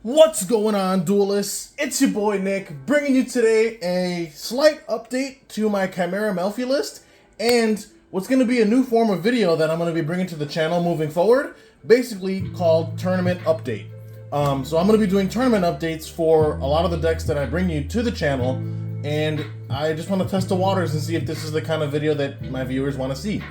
What's going on, duelists? It's your boy Nick, bringing you today a slight update to my Chimera Melffy list and what's going to be a new form of video that I'm going to be bringing to the channel moving forward, basically called Tournament Update. So I'm going to be doing tournament updates for a lot of the decks that I bring you to the channel, and I just want to test the waters and see if this is the kind of video that my viewers want to see.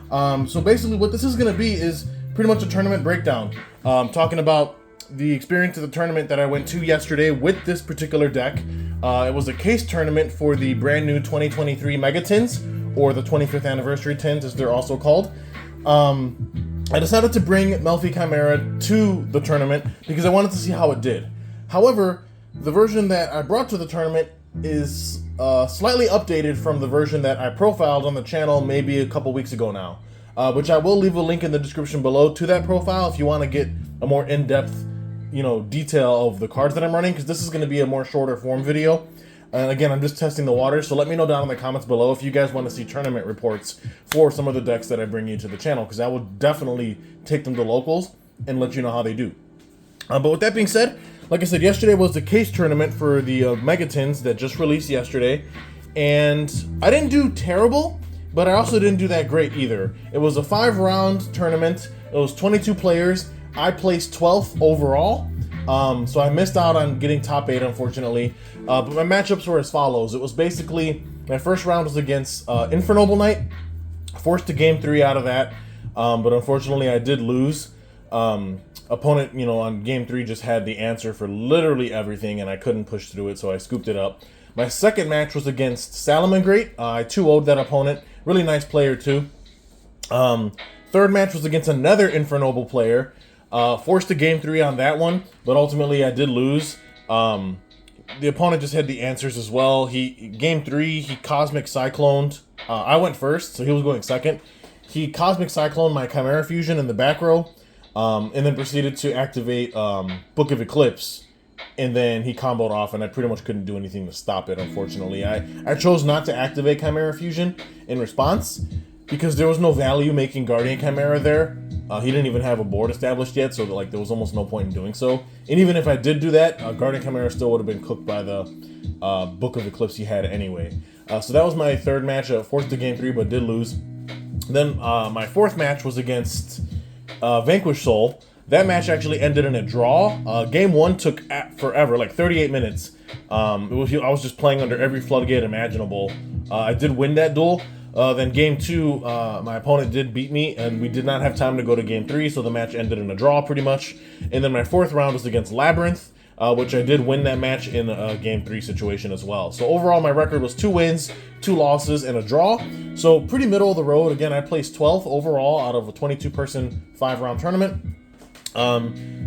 So basically what this is going to be is pretty much a tournament breakdown, talking about the experience of the tournament that I went to yesterday with this particular deck. It was a case tournament for the brand new 2023 Mega Tins, or the 25th Anniversary Tins as they're also called. I decided to bring Melffy Chimera to the tournament because I wanted to see how it did. However, the version that I brought to the tournament is slightly updated from the version that I profiled on the channel maybe a couple weeks ago now, which I will leave a link in the description below to that profile if you want to get a more in-depth detail of the cards that I'm running, because this is going to be a more shorter form video. And again, I'm just testing the water, so let me know down in the comments below if you guys want to see tournament reports for some of the decks that I bring you to the channel, because I will definitely take them to locals and let you know how they do. But with that being said, like I said, yesterday was the case tournament for the Mega Tins that just released yesterday, and I didn't do terrible, but I also didn't do that great either. It was a 5-round tournament. It was 22 players. I placed 12th overall, so I missed out on getting top 8, unfortunately. But my matchups were as follows. It was basically, my first round was against Infernoble Knight, forced to game 3 out of that, but unfortunately I did lose. Opponent, on game 3 just had the answer for literally everything, and I couldn't push through it, so I scooped it up. My second match was against Salamangreat. I 2-0'd that opponent. Really nice player, too. Third match was against another Infernoble player. Forced to game 3 on that one, but ultimately I did lose. The opponent just had the answers as well. Game 3, he Cosmic Cycloned. I went first, so he was going second. He Cosmic Cycloned my Chimera Fusion in the back row, and then proceeded to activate Book of Eclipse, and then he comboed off, and I pretty much couldn't do anything to stop it, unfortunately. I chose not to activate Chimera Fusion in response, because there was no value making Guardian Chimera there. He didn't even have a board established yet, so there was almost no point in doing so. And even if I did do that, Guardian Chimera still would have been cooked by the Book of Eclipse he had anyway. So that was my third match. Forced to game 3, but did lose. Then my fourth match was against Vanquish Soul. That match actually ended in a draw. Game 1 took forever, like 38 minutes. I was just playing under every floodgate imaginable. I did win that duel. Then game 2, my opponent did beat me, and we did not have time to go to game 3, so the match ended in a draw pretty much. And then my fourth round was against Labyrinth, which I did win that match in a game 3 situation as well. So overall, my record was 2 wins, 2 losses, and a draw. So pretty middle of the road. Again, I placed 12th overall out of a 22-person 5-round tournament.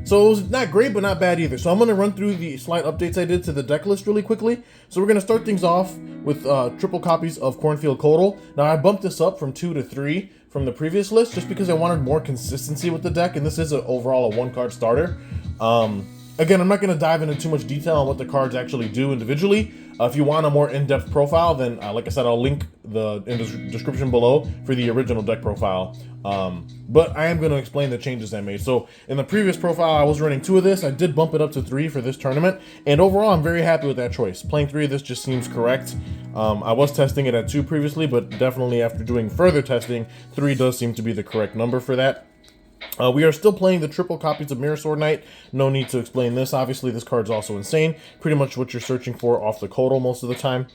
So it was not great, but not bad either. So I'm going to run through the slight updates I did to the deck list really quickly. So we're going to start things off with triple copies of Cornfield Codal. Now I bumped this up from 2 to 3 from the previous list just because I wanted more consistency with the deck, and this is overall a 1-card starter. Again, I'm not going to dive into too much detail on what the cards actually do individually. If you want a more in-depth profile, then like I said, I'll link in the description below for the original deck profile. But I am going to explain the changes I made. So in the previous profile, I was running 2 of this. I did bump it up to 3 for this tournament, and overall, I'm very happy with that choice. Playing 3 of this just seems correct. I was testing it at 2 previously, but definitely after doing further testing, 3 does seem to be the correct number for that. We are still playing the triple copies of Mirror Sword Knight. No need to explain this. Obviously, this card's also insane. Pretty much what you're searching for off the Codal most of the time.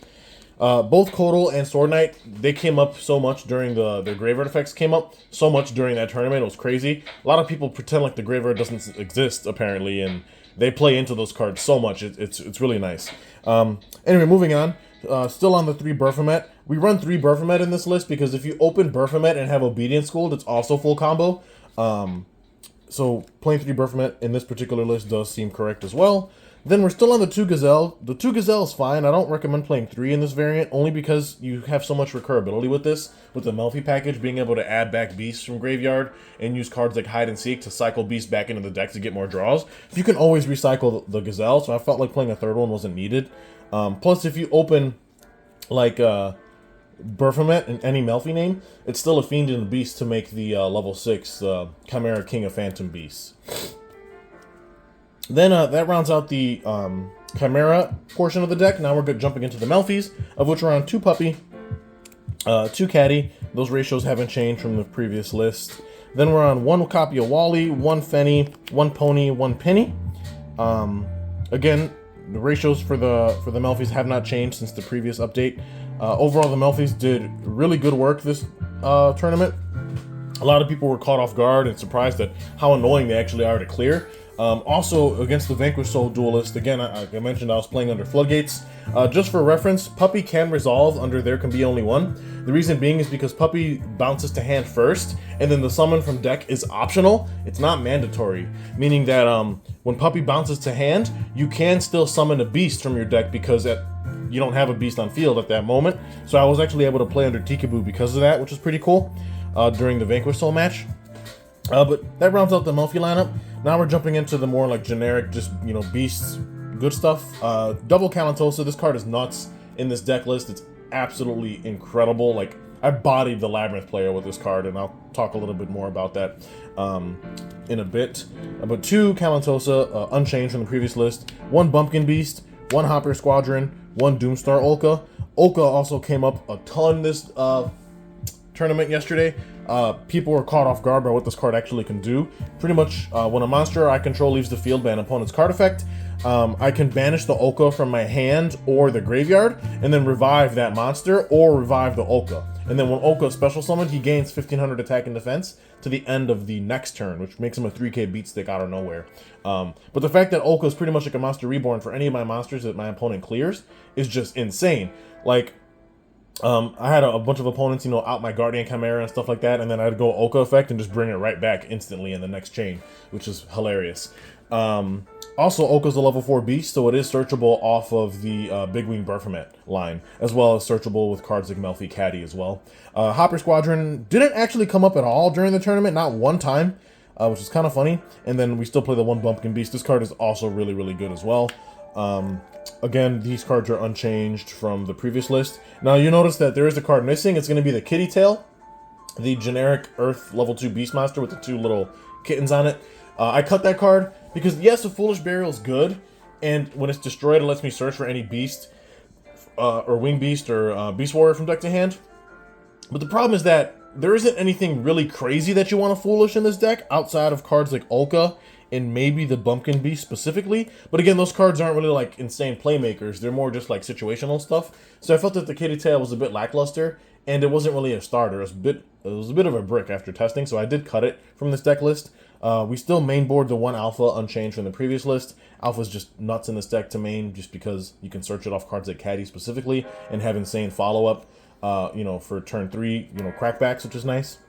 Both Codal and Sword Knight, they came up so much during their graveyard effects came up so much during that tournament. It was crazy. A lot of people pretend like the graveyard doesn't exist, apparently, and they play into those cards so much. It's really nice. Anyway, moving on. Still on the 3 Baphomet. We run 3 Baphomet in this list because if you open Baphomet and have Obedience Schooled, it's also full combo. So playing 3 Baphomet in this particular list does seem correct as well. Then we're still on the 2 Gazelle. The 2 Gazelle is fine. I don't recommend playing 3 in this variant, only because you have so much recurability with this, with the Melffy package, being able to add back beasts from graveyard and use cards like Hide and Seek to cycle beasts back into the deck to get more draws. You can always recycle the Gazelle, so I felt like playing a 3rd one wasn't needed. Plus, if you open like Baphomet in any Melffy name, it's still a Fiend and a Beast to make the level 6 Chimera King of Phantom Beasts. Then that rounds out the Chimera portion of the deck. Now we're jumping into the Melffys, of which we're on 2 Puppy, 2 Caddy. Those ratios haven't changed from the previous list. Then we're on 1 copy of Wally, 1 Fenny, 1 Pony, 1 Penny. Again, the ratios for the Melffys have not changed since the previous update. Overall, the Melffys did really good work this tournament. A lot of people were caught off guard and surprised at how annoying they actually are to clear. Also, against the Vanquish Soul Duelist, again, I mentioned I was playing under Floodgates. Just for reference, Puppy can resolve under There Can Be Only One. The reason being is because Puppy bounces to hand first, and then the summon from deck is optional. It's not mandatory, meaning that when Puppy bounces to hand, you can still summon a beast from your deck because you don't have a beast on field at that moment. So I was actually able to play under Tikaboo because of that, which is pretty cool during the Vanquish Soul match. But that rounds out the Melffy lineup. Now we're jumping into the more like generic, just, you know, beasts, good stuff. Double Kalantosa. This card is nuts in this deck list. It's absolutely incredible. Like, I bodied the Labyrinth player with this card, and I'll talk a little bit more about that in a bit. But 2 Kalantosa, unchanged from the previous list. 1 Bumpkin Beast, 1 Hopper Squadron, 1 Doomstar Olka. Olka also came up a ton this tournament yesterday. People were caught off guard by what this card actually can do. Pretty much, when a monster I control leaves the field by an opponent's card effect, I can banish the Olka from my hand or the graveyard, and then revive that monster or revive the Olka. And then when Olka is special summoned, he gains 1500 attack and defense to the end of the next turn, which makes him a 3k beat stick out of nowhere. But the fact that Olka is pretty much like a monster reborn for any of my monsters that my opponent clears is just insane. Like, I had a bunch of opponents, you know, out my Guardian Chimera and stuff like that, and then I'd go Olka effect and just bring it right back instantly in the next chain, which is hilarious. Also, Oka's a level 4 beast, so it is searchable off of the Big Wing Baphomet line, as well as searchable with cards like Melffy Caddy as well. Hopper Squadron didn't actually come up at all during the tournament, not one time, which is kind of funny. And then we still play the 1 Bumpkin Beast. This card is also really, really good as well. Again, these cards are unchanged from the previous list. Now, you notice that there is a card missing. It's going to be the Kitty Tail, the generic Earth level 2 Beastmaster with the 2 little kittens on it. I cut that card because, yes, a Foolish Burial is good, and when it's destroyed, it lets me search for any beast, or Wing Beast, or Beast Warrior from deck to hand. But the problem is that there isn't anything really crazy that you want to Foolish in this deck, outside of cards like Olka and maybe the Bumpkin Beast specifically. But again, those cards aren't really like insane playmakers. They're more just like situational stuff. So I felt that the Kitty Tail was a bit lackluster, and it wasn't really a starter. It was a bit of a brick after testing, so I did cut it from this deck list. We still mainboard the 1 Alpha unchanged from the previous list. Alpha's just nuts in this deck to main, just because you can search it off cards like Caddy specifically and have insane follow-up, you know, for turn 3, you know, crackbacks, which is nice.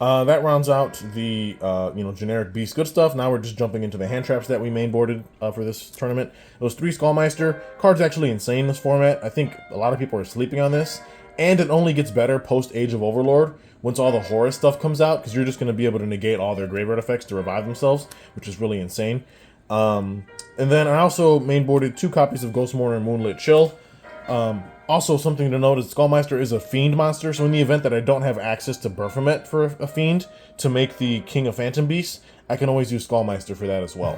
That rounds out the, you know, generic beast good stuff. Now we're just jumping into the hand traps that we mainboarded for this tournament. Those 3 Skullmeister. Card's actually insane in this format. I think a lot of people are sleeping on this. And it only gets better post Age of Overlord once all the Horus stuff comes out, because you're just going to be able to negate all their graveyard effects to revive themselves, which is really insane. And then I also mainboarded 2 copies of Ghost Mourner and Moonlit Chill. Also, something to note is Skullmeister is a Fiend monster, so in the event that I don't have access to Baphomet for a Fiend to make the King of Phantom Beasts, I can always use Skullmeister for that as well.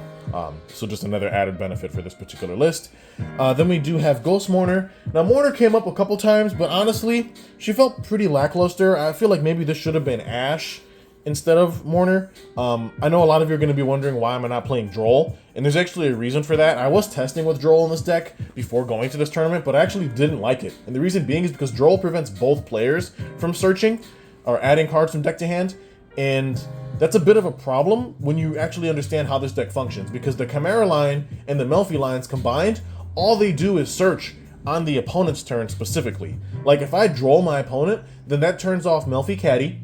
So just another added benefit for this particular list. Then we do have Ghost Mourner. Now, Mourner came up a couple times, but honestly, she felt pretty lackluster. I feel like maybe this should have been Ash instead of Mourner. I know a lot of you are going to be wondering why am I not playing Droll, and there's actually a reason for that. I was testing with Droll in this deck before going to this tournament, but I actually didn't like it. And the reason being is because Droll prevents both players from searching or adding cards from deck to hand, and that's a bit of a problem when you actually understand how this deck functions, because the Chimera line and the Melffy lines combined, all they do is search on the opponent's turn specifically. Like, if I Droll my opponent, then that turns off Melffy Caddy,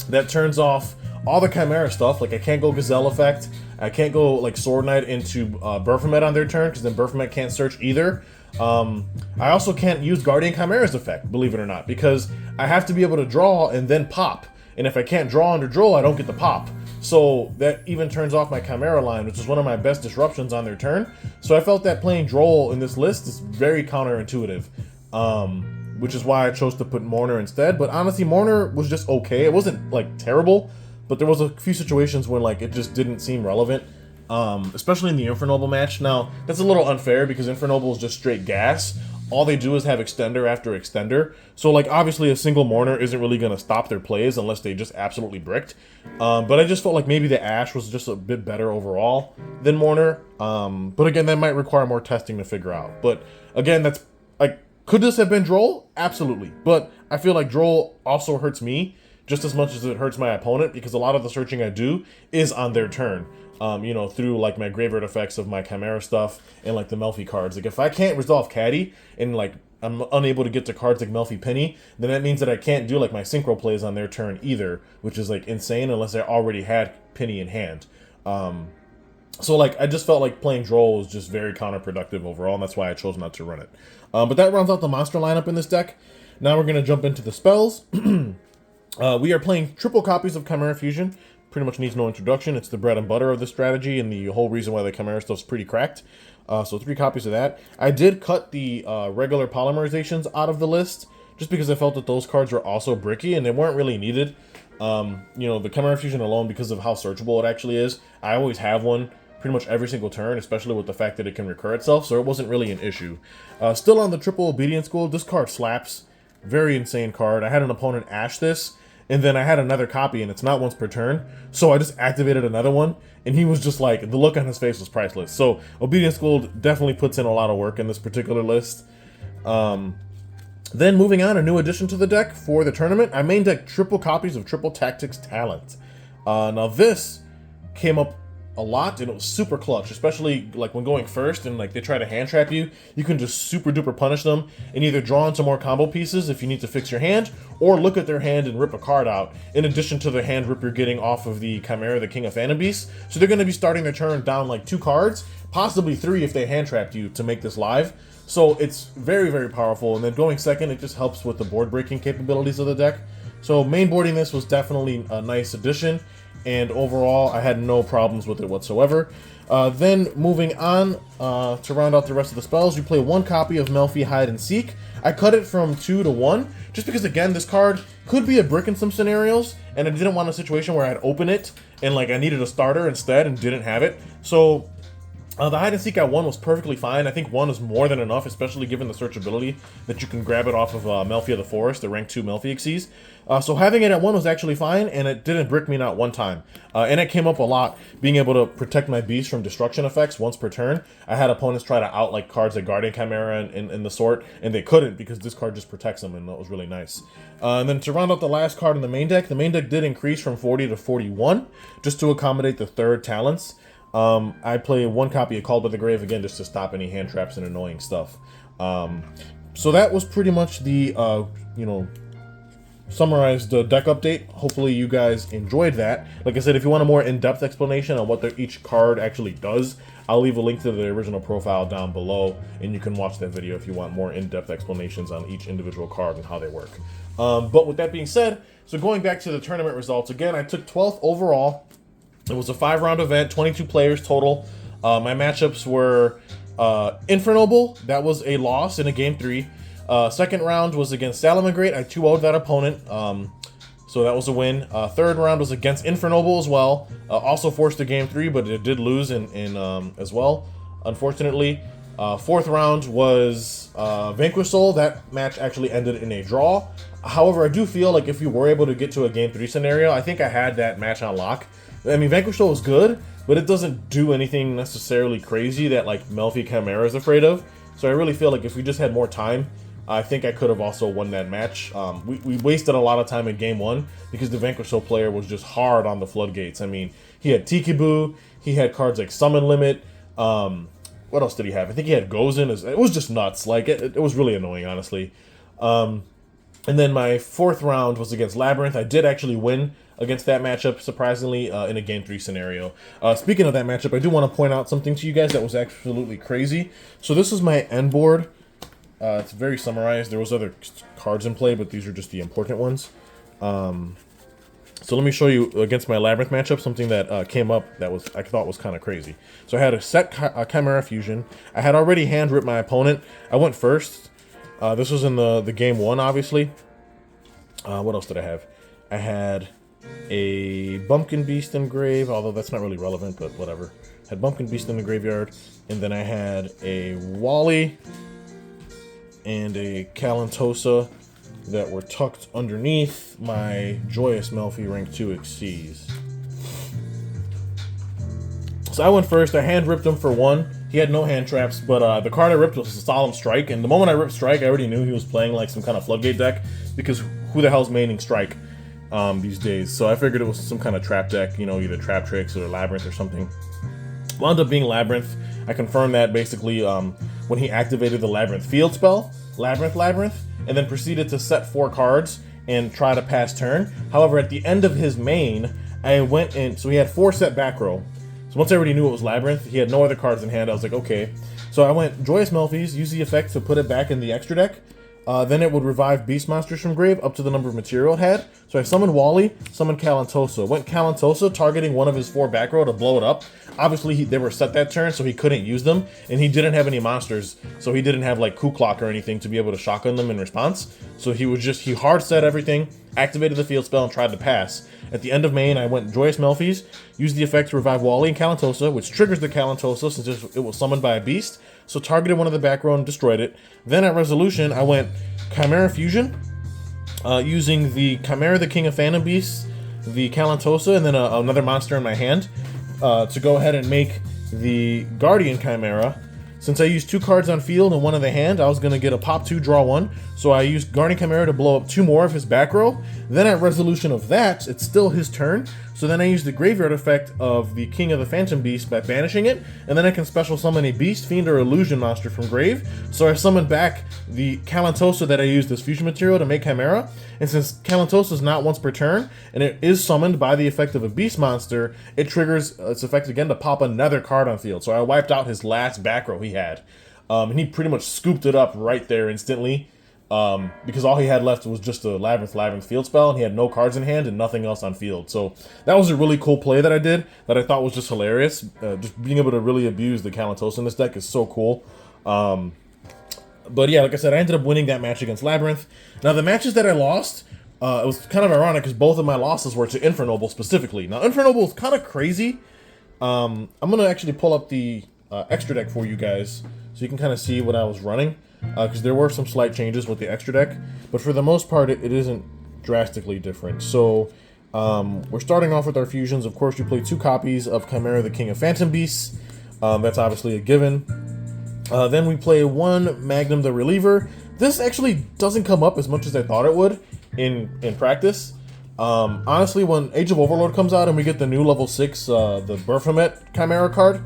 that turns off all the Chimera stuff. Like, I can't go Gazelle effect, I can't go like Sword Knight into Baphomet on their turn, because then Baphomet can't search either. I also can't use Guardian Chimera's effect, believe it or not, because I have to be able to draw and then pop. And if I can't draw under Droll, I don't get the pop. So that even turns off my Chimera line, which is one of my best disruptions on their turn. So I felt that playing Droll in this list is very counterintuitive, which is why I chose to put Mourner instead. But honestly, Mourner was just okay. It wasn't like terrible, but there was a few situations when like it just didn't seem relevant. especially in the Infernoble match. Now, that's a little unfair because Infernoble is just straight gas. All they do is have extender after extender. So, like, obviously a single Mourner isn't really going to stop their plays unless they just absolutely bricked. But I just felt like maybe the Ash was just a bit better overall than Mourner. But again, that might require more testing to figure out. But again, that's, like, could this have been Droll? Absolutely. But I feel like Droll also hurts me just as much as it hurts my opponent because a lot of the searching I do is on their turn. You know, through like my graveyard effects of my Chimera stuff and like the Melffy cards. Like if I can't resolve Caddy and like I'm unable to get to cards like Melffy Penny, then that means that I can't do like my synchro plays on their turn either, which is like insane unless I already had Penny in hand. So like I just felt like playing Droll was just very counterproductive overall, and that's why I chose not to run it. But that rounds out the monster lineup in this deck. Now we're gonna jump into the spells. We are playing triple copies of Chimera Fusion. Pretty much needs no introduction. It's the bread and butter of the strategy and the whole reason why the Chimera stuff's pretty cracked. So 3 copies of that. I did cut the regular polymerizations out of the list just because I felt that those cards were also bricky and they weren't really needed. You know, the Chimera Fusion alone, because of how searchable it actually is, I always have one pretty much every single turn, especially with the fact that it can recur itself, so it wasn't really an issue. Still on the triple obedience goal, this card slaps. Very insane card. I had an opponent Ash this, and then I had another copy, and it's not once per turn, so I just activated another one, and he was just like, the look on his face was priceless. So Obedience Gold definitely puts in a lot of work in this particular list. Then moving on, a new addition to the deck for the tournament, I main deck triple copies of Triple Tactics Talent. Now this came up a lot, and it was super clutch, especially like when going first and like they try to hand trap you, you can just super duper punish them and either draw into more combo pieces if you need to fix your hand, or look at their hand and rip a card out, in addition to the hand rip you're getting off of the Chimera, the King of Phantom Beasts. So they're going to be starting their turn down like 2 cards, possibly 3 if they hand trapped you to make this live. So it's very, very powerful, and then going second, it just helps with the board breaking capabilities of the deck. So mainboarding this was definitely a nice addition, and overall I had no problems with it whatsoever. Then moving on to round out the rest of the spells, you play 1 copy of Melffy Hide and Seek. I cut it from 2 to 1 just because, again, this card could be a brick in some scenarios, and I didn't want a situation where I'd open it and like I needed a starter instead and didn't have it. So the Hide and Seek at 1 was perfectly fine. I think 1 is more than enough, especially given the searchability that you can grab it off of Melffy of the Forest, the rank 2 Melffy Xyz. So having it at 1 was actually fine, and it didn't brick me not one time. And it came up a lot, being able to protect my beast from destruction effects once per turn. I had opponents try to out like cards like Guardian Chimera and the sort, and they couldn't because this card just protects them, and that was really nice. And then to round out the last card in the main deck did increase from 40 to 41, just to accommodate the 3rd talents. I play 1 copy of Called by the Grave again just to stop any hand traps and annoying stuff. So that was pretty much the, you know, summarized deck update. Hopefully you guys enjoyed that. Like I said, if you want a more in-depth explanation on what each card actually does, I'll leave a link to the original profile down below, and you can watch that video if you want more in-depth explanations on each individual card and how they work. But with that being said, so going back to the tournament results, again, I took 12th overall. It was a 5-round event, 22 players total. My matchups were Infernoble. That was a loss in a game 3. Second round was against Salamangreat. I 2-0'd that opponent, so that was a win. Third round was against Infernoble as well. Also forced a game 3, but it did lose in as well, unfortunately. Fourth round was Vanquish Soul. That match actually ended in a draw. However, I do feel like if we were able to get to a game 3 scenario, I think I had that match on lock. I mean, Vanquish Soul is good, but it doesn't do anything necessarily crazy that like Melffy Chimera is afraid of. So I really feel like if we just had more time, I think I could have also won that match. We wasted a lot of time in game 1 because the Vanquish Soul player was just hard on the floodgates. I mean, he had Tiki Boo, he had cards like Summon Limit. What else did he have? I think he had Gozen. It was just nuts. Like, it was really annoying, honestly. And then my 4th round was against Labyrinth. I did actually win against that matchup, surprisingly, in a game 3 scenario. Speaking of that matchup, I do want to point out something to you guys that was absolutely crazy. So this is my end board. It's very summarized. There was other cards in play, but these are just the important ones. So let me show you against my Labyrinth matchup something that came up that I thought was kind of crazy. So I had a set Chimera Fusion. I had already hand ripped my opponent. I went first. This was in the game 1, obviously. What else did I have? I had a Bumpkin Beast Engrave, although that's not really relevant, but whatever. had Bumpkin Beast in the graveyard, and then I had a Wally and a Kalantosa that were tucked underneath my Joyous Melffy rank 2 Xyz. So I went first. I hand ripped him for 1. He had no hand traps, but the card I ripped was a Solemn Strike, and the moment I ripped Strike, I already knew he was playing like some kind of Floodgate deck, because who the hell's maining Strike these days? So I figured it was some kind of trap deck, you know, either Trap Tricks or Labyrinth or something. Wound up being Labyrinth. I confirmed that basically when he activated the Labyrinth field spell, Labyrinth, and then proceeded to set 4 cards and try to pass turn. However, at the end of his main, I went in, so he had 4 set back row. So once I already knew it was Labyrinth, he had no other cards in hand, I was like, okay. So I went Joyous Melffy's, use the effect to put it back in the extra deck. Then it would revive beast monsters from grave up to the number of material it had. So I summoned Wally, summoned Kalantosa. Went Kalantosa, targeting one of his 4 back row to blow it up. Obviously, they were set that turn, so he couldn't use them. And he didn't have any monsters, so he didn't have like Ku-Klok or anything to be able to shotgun them in response. So he hard set everything, activated the field spell, and tried to pass. At the end of main, I went Joyous Melffy's, used the effect to revive Wally and Kalantosa, which triggers the Kalantosa since it was summoned by a beast. So targeted one of the back row and destroyed it. Then at resolution, I went Chimera Fusion, using the Chimera, the King of Phantom Beasts, the Kalantosa, and then another monster in my hand, to go ahead and make the Guardian Chimera. Since I used 2 cards on field and 1 in the hand, I was going to get a pop 2, draw 1. So I used Guardian Chimera to blow up 2 more of his back row. Then at resolution of that, it's still his turn. So then I use the graveyard effect of the King of the Phantom Beast by banishing it. And then I can special summon a Beast, Fiend, or Illusion monster from grave. So I summoned back the Kalantosa that I used as fusion material to make Chimera. And since Kalantosa is not once per turn, and it is summoned by the effect of a Beast monster, it triggers its effect again to pop another card on field. So I wiped out his last back row he had. And he pretty much scooped it up right there instantly. Because all he had left was just a Labyrinth field spell, and he had no cards in hand and nothing else on field. So that was a really cool play that I did that I thought was just hilarious. Just being able to really abuse the Kalantosa in this deck is so cool. But yeah, like I said, I ended up winning that match against Labyrinth. Now the matches that I lost, it was kind of ironic because both of my losses were to Infernoble specifically. Now Infernoble is kind of crazy. I'm going to actually pull up the extra deck for you guys so you can kind of see what I was running. Because there were some slight changes with the extra deck, but for the most part, it isn't drastically different. So we're starting off with our fusions. Of course, you play 2 copies of Chimera, the King of Phantom Beasts. That's obviously a given. Then we play 1 Magnum, the Reliever. This actually doesn't come up as much as I thought it would in practice. Honestly, when Age of Overlord comes out and we get the new level 6, the Baphomet Chimera card,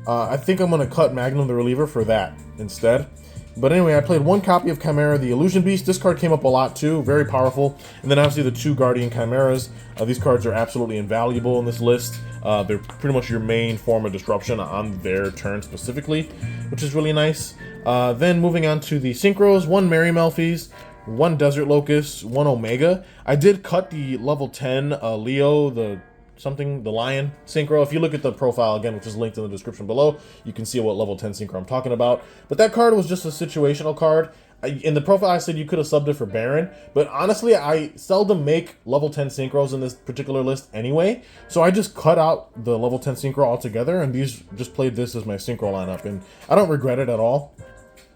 I think I'm going to cut Magnum, the Reliever for that instead. But anyway, I played 1 copy of Chimera, the Illusion Beast. This card came up a lot too, very powerful. And then obviously the 2 Guardian Chimeras. These cards are absolutely invaluable in this list. They're pretty much your main form of disruption on their turn specifically, which is really nice. Then moving on to the Synchros, 1 Mary Melffy's, 1 Desert Locust, 1 Omega. I did cut the level 10 Leo, the lion synchro. If you look at the profile again, which is linked in the description below, you can see what level 10 synchro I'm talking about. But that card was just a situational card. In the profile I said you could have subbed it for Baron, but honestly I seldom make level 10 synchros in this particular list anyway, so I just cut out the level 10 synchro altogether, and just played this as my synchro lineup, and I don't regret it at all.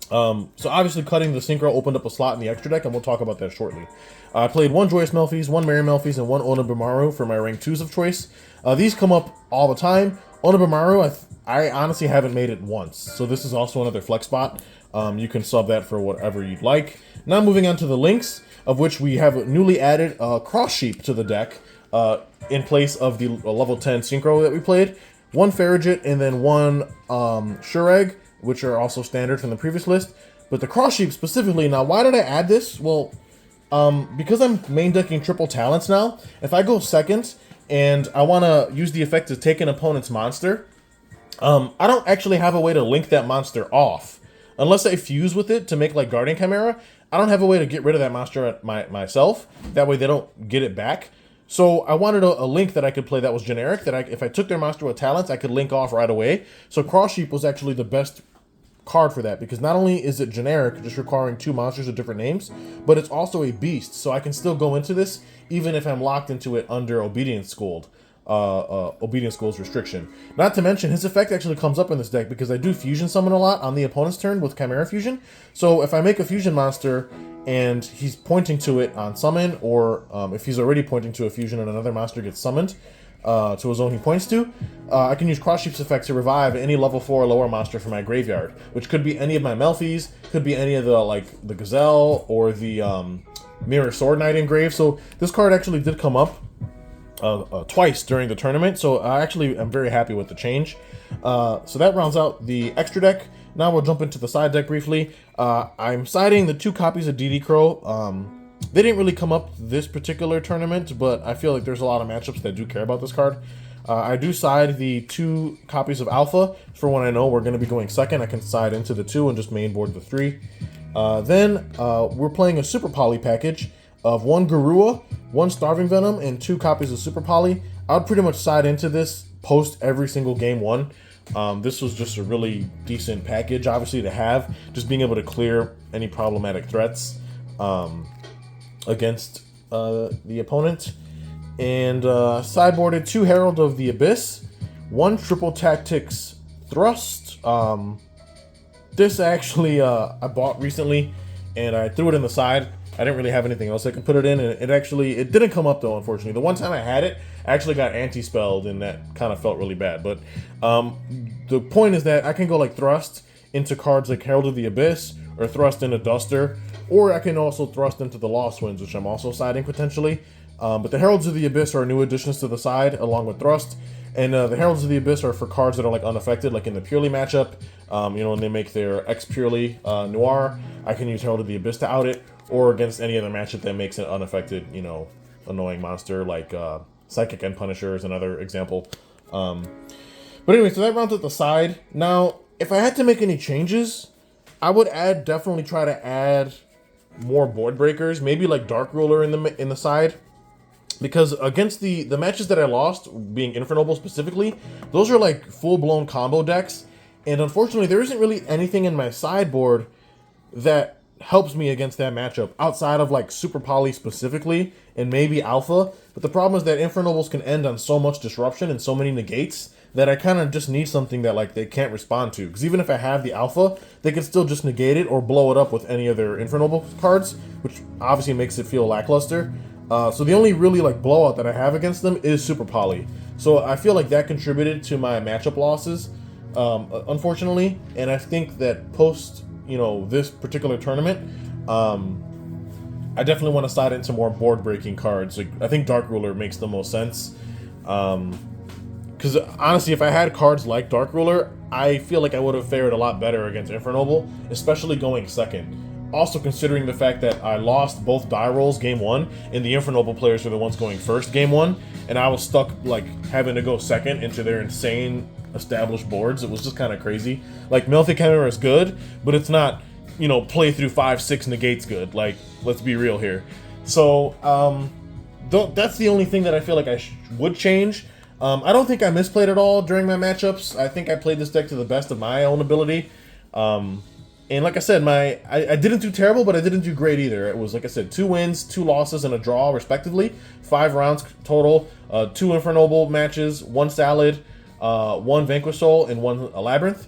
So obviously cutting the synchro opened up a slot in the extra deck, and we'll talk about that shortly. I played 1 Joyous Melffy's, 1 Mary Melffy's, and 1 Onabimaru for my rank 2s of choice. These come up all the time. Onabimaru, I honestly haven't made it once, so this is also another flex spot. You can sub that for whatever you'd like. Now moving on to the links, of which we have newly added Cross Sheep to the deck in place of the level 10 synchro that we played. 1 Farragut and then 1 Shureg, which are also standard from the previous list. But the Cross Sheep specifically, now why did I add this? Well, because I'm main decking triple talents now, if I go second and I want to use the effect to take an opponent's monster, I don't actually have a way to link that monster off. Unless I fuse with it to make like Guardian Chimera, I don't have a way to get rid of that monster myself. That way they don't get it back. So I wanted a link that I could play that was generic, that if I took their monster with talents, I could link off right away. So Cross Sheep was actually the best card for that, because not only is it generic, just requiring 2 monsters with different names, but it's also a beast, so I can still go into this even if I'm locked into it under Obedience Scold. obedience goals restriction. Not to mention, his effect actually comes up in this deck because I do fusion summon a lot on the opponent's turn with Chimera Fusion. So if I make a fusion monster and he's pointing to it on summon, or if he's already pointing to a fusion and another monster gets summoned to a zone he points to, I can use Cross Sheep's effect to revive any level 4 or lower monster from my graveyard, which could be any of my Melffys, could be any of the Gazelle or the Mirror Sword Knight engraved. So this card actually did come up twice during the tournament, so I actually am very happy with the change. So that rounds out the extra deck. Now we'll jump into the side deck briefly. I'm siding the 2 copies of DD Crow. They didn't really come up this particular tournament, but I feel like there's a lot of matchups that do care about this card. I do side the 2 copies of Alpha for when I know we're going to be going second. I can side into the 2 and just main board the 3. Then we're playing a Super Poly package of 1 Garua, 1 Starving Venom, and 2 copies of Super Poly. I would pretty much side into this post every single game 1. This was just a really decent package, obviously, to have. Just being able to clear any problematic threats against the opponent. And sideboarded 2 Herald of the Abyss, 1 Triple Tactics Thrust. This actually I bought recently, and I threw it in the side. I didn't really have anything else I could put it in, and it didn't come up though, unfortunately. The one time I had it, I actually got anti-spelled, and that kind of felt really bad. But the point is that I can go like Thrust into cards like Herald of the Abyss, or Thrust into Duster, or I can also Thrust into the Lost Winds, which I'm also siding potentially. But the Heralds of the Abyss are new additions to the side, along with Thrust. And the Heralds of the Abyss are for cards that are like unaffected, like in the Purely matchup. You know, when they make their X Purely Noir, I can use Herald of the Abyss to out it, or against any other matchup that makes an unaffected, you know, annoying monster, like Psychic End Punisher is another example. But anyway, so that rounds out the side. Now, if I had to make any changes, I would definitely try to add more board breakers, maybe like Dark Ruler in the side. Because against the matches that I lost, being Infernoble specifically, those are like full-blown combo decks. And unfortunately, there isn't really anything in my sideboard that helps me against that matchup, outside of like Super Poly specifically, and maybe Alpha. But the problem is that Infernobles can end on so much disruption and so many negates that I kind of just need something that like they can't respond to. Because even if I have the Alpha, they can still just negate it or blow it up with any of their Infernoble cards, which obviously makes it feel lackluster. So the only really like blowout that I have against them is Super Poly. So I feel like that contributed to my matchup losses, unfortunately. And I think that post, you know, this particular tournament, I definitely want to side into more board breaking cards. Like, I think Dark Ruler makes the most sense. Because honestly, if I had cards like Dark Ruler, I feel like I would have fared a lot better against Infernoble, especially going second. Also considering the fact that I lost both die rolls game 1, and the Infernoble players were the ones going first game 1, and I was stuck like having to go second into their insane established boards. It was just kind of crazy. Like, Melffy Chimera is good, but it's not, you know, play through 5-6 negates good. Like, let's be real here. So that's the only thing that I feel like I would change. I don't think I misplayed at all during my matchups. I think I played this deck to the best of my own ability. And like I said, I didn't do terrible, but I didn't do great either. It was, like I said, 2 wins, 2 losses, and a draw, respectively. 5 rounds total, 2 Infernoble matches, 1 Salad, 1 Vanquish Soul, and 1 Labyrinth.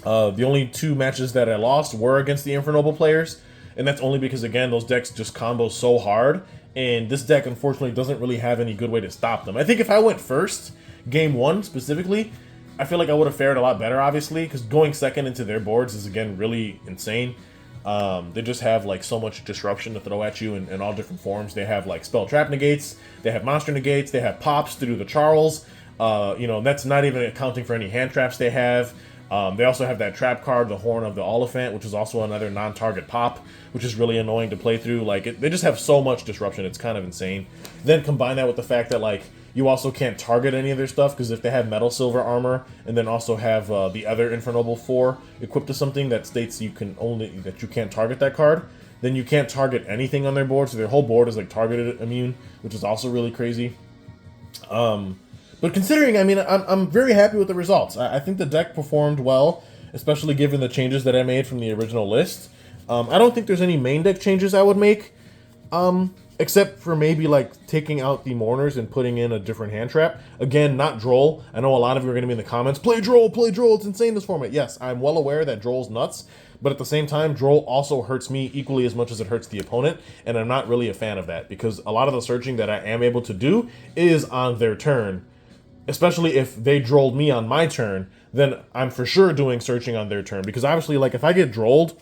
The only 2 matches that I lost were against the Infernoble players, and that's only because, again, those decks just combo so hard, and this deck, unfortunately, doesn't really have any good way to stop them. I think if I went first, game 1 specifically, I feel like I would have fared a lot better, obviously, because going second into their boards is, again, really insane. They just have, like, so much disruption to throw at you in all different forms. They have, like, spell trap negates, they have monster negates, they have pops to do the Charles. You know, that's not even accounting for any hand traps they have. They also have that trap card, the Horn of the Oliphant, which is also another non-target pop, which is really annoying to play through. Like, they just have so much disruption, it's kind of insane. Then combine that with the fact that, like, you also can't target any of their stuff, because if they have Metal Silver Armor, and then also have the other Infernoble 4 equipped to something that states you can't target that card, then you can't target anything on their board, so their whole board is like targeted immune, which is also really crazy. But considering, I mean, I'm very happy with the results. I think the deck performed well, especially given the changes that I made from the original list. I don't think there's any main deck changes I would make. except for maybe like taking out the mourners and putting in a different hand trap. Again, not Droll. I know a lot of you are going to be in the comments, play Droll, it's insane this format. Yes, I'm well aware that Droll's nuts, but at the same time, Droll also hurts me equally as much as it hurts the opponent, and I'm not really a fan of that, because a lot of the searching that I am able to do is on their turn, especially if they Drolled me on my turn, then I'm for sure doing searching on their turn, because obviously, like, if I get Drolled,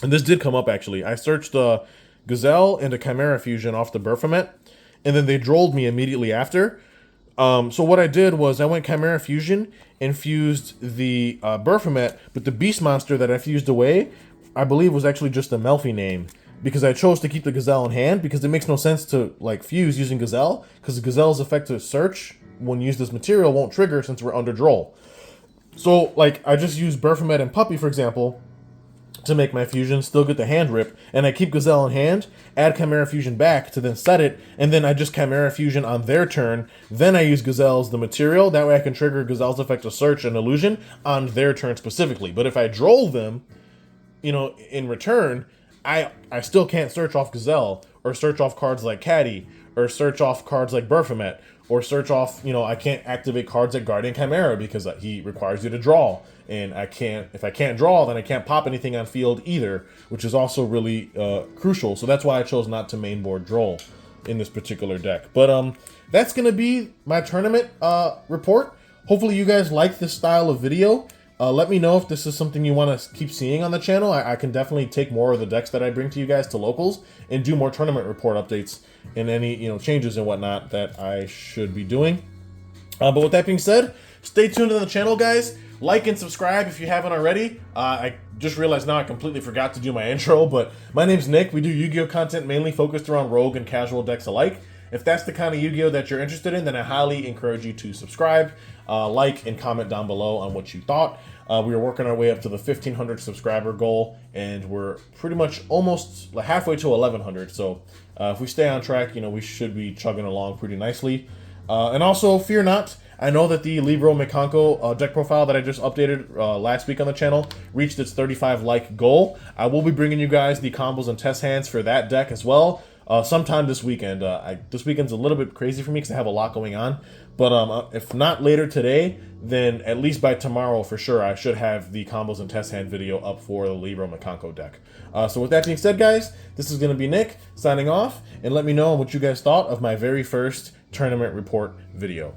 and this did come up actually, I searched Gazelle and a Chimera Fusion off the Baphomet, and then they Drolled me immediately after. So what I did was I went Chimera Fusion and fused the Baphomet, but the Beast Monster that I fused away, I believe was actually just a Melffy name, because I chose to keep the Gazelle in hand, because it makes no sense to like fuse using Gazelle, because the Gazelle's effective search when used as material won't trigger since we're under Droll. So like I just use Baphomet and Puppy, for example, to make my fusion, still get the hand rip, and I keep Gazelle in hand, add Chimera Fusion back to then set it, and then I just Chimera Fusion on their turn, then I use Gazelle's the material, that way I can trigger Gazelle's effect of search and illusion on their turn specifically. But if I Droll them, you know, in return, I still can't search off Gazelle, or search off cards like Caddy, or search off cards like Baphomet, or search off, you know, I can't activate cards like Guardian Chimera because he requires you to draw. And if I can't draw, then I can't pop anything on field either, which is also really crucial. So that's why I chose not to mainboard Droll in this particular deck. But that's going to be my tournament report. Hopefully you guys like this style of video. Let me know if this is something you want to keep seeing on the channel. I can definitely take more of the decks that I bring to you guys to locals and do more tournament report updates and any, you know, changes and whatnot that I should be doing. But with that being said, stay tuned to the channel, guys. Like and subscribe if you haven't already. I just realized now I completely forgot to do my intro, but my name's Nick. We do Yu-Gi-Oh! Content mainly focused around rogue and casual decks alike. If that's the kind of Yu-Gi-Oh! That you're interested in, then I highly encourage you to subscribe, like, and comment down below on what you thought. We are working our way up to the 1,500 subscriber goal, and we're pretty much almost halfway to 1,100. So if we stay on track, you know, we should be chugging along pretty nicely. And also, fear not, I know that the Libro Mekanko deck profile that I just updated last week on the channel reached its 35 like goal. I will be bringing you guys the combos and test hands for that deck as well sometime this weekend. This weekend's a little bit crazy for me because I have a lot going on. But if not later today, then at least by tomorrow for sure, I should have the combos and test hand video up for the Libro Mekanko deck. So with that being said, guys, this is going to be Nick signing off, and let me know what you guys thought of my very first tournament report video.